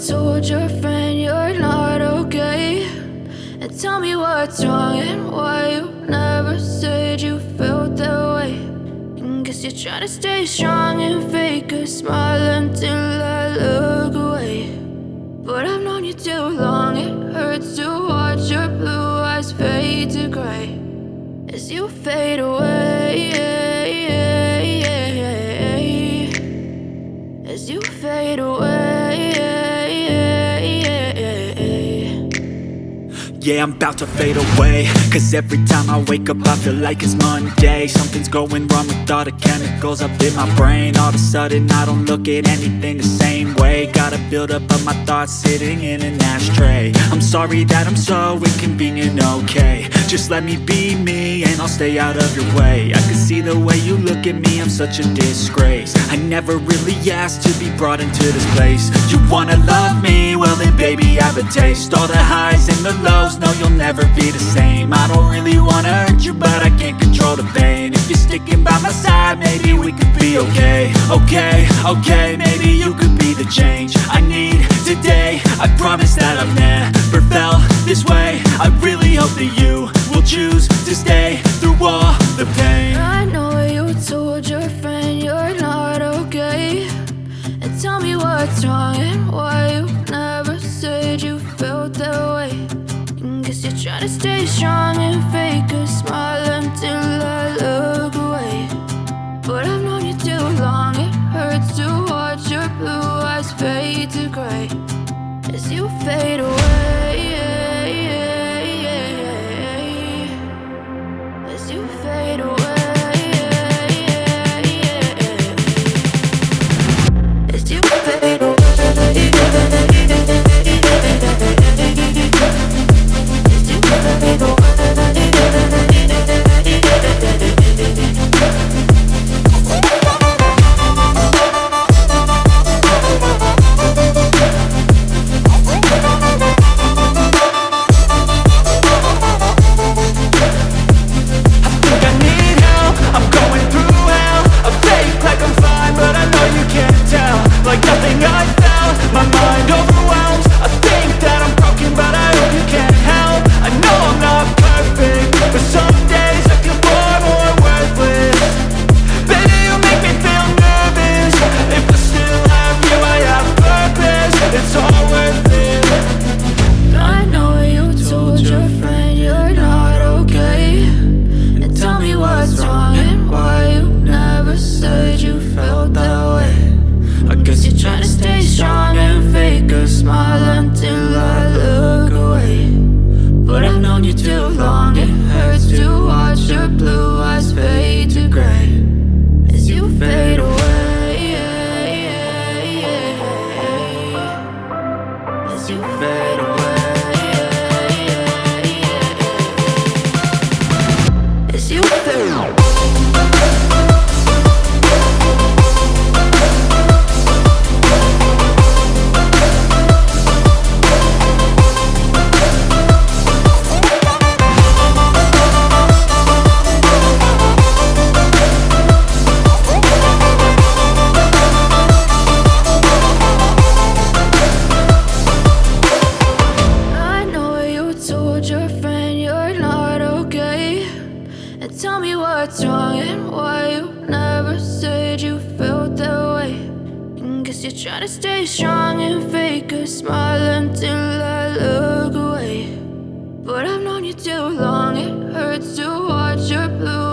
told your friend you're not okay, and tell me what's wrong and why you never said you felt that way. And guess you're trying to stay strong and fake a smile until I look away. But I've known you too long, it hurts to watch your blue eyes fade to gray as you fade away, as you fade away. Yeah, I'm about to fade away, cause every time I wake up I feel like it's Monday. Something's going wrong with all the chemicals up in my brain. All of a sudden I don't look at anything the same way. Gotta build up of my thoughts sitting in an ashtray. I'm sorry that I'm so inconvenient, okay. Just let me be me and I'll stay out of your way. I can see the way you look at me, I'm such a disgrace. I never really asked to be brought into this place. You wanna love me? Well then baby I have a taste. All the highs and the lows, no you'll never be the same. I don't really wanna hurt you but I can't control the pain. If you're sticking by my side maybe we could be okay. Okay, maybe you could be the change I need today. I promise that I've never felt this way. I really hope that you will choose to stay through all the pain. I know you told your friend you're not okay, and tell me what's wrong and why you never said you felt that way. And guess you're trying to stay strong and fake a smile until I look away. But I've known you too long, it hurts to watch your blue eyes fade to gray as you fade away, as you fade away, as you fade away. Like nothing I felt, my mind overwhelmed. I think that I'm broken but I hope you can't help. I know I'm not perfect, but some days I feel far more worthless. Baby, you make me feel nervous. If I still have you, I have purpose. It's all worth it. I know you told your friend you're not okay, and tell me what's wrong and why you never said you felt that way. I guess you're trying to stay strong and fake a smile until I look away. But I've known you too long, it hurts to watch your blue eyes fade to gray as you fade away, as you fade away, as you fade away. Tell me what's wrong and why you never said you felt that way. And guess you're trying to stay strong and fake a smile until I look away. But I've known you too long, it hurts to watch your blue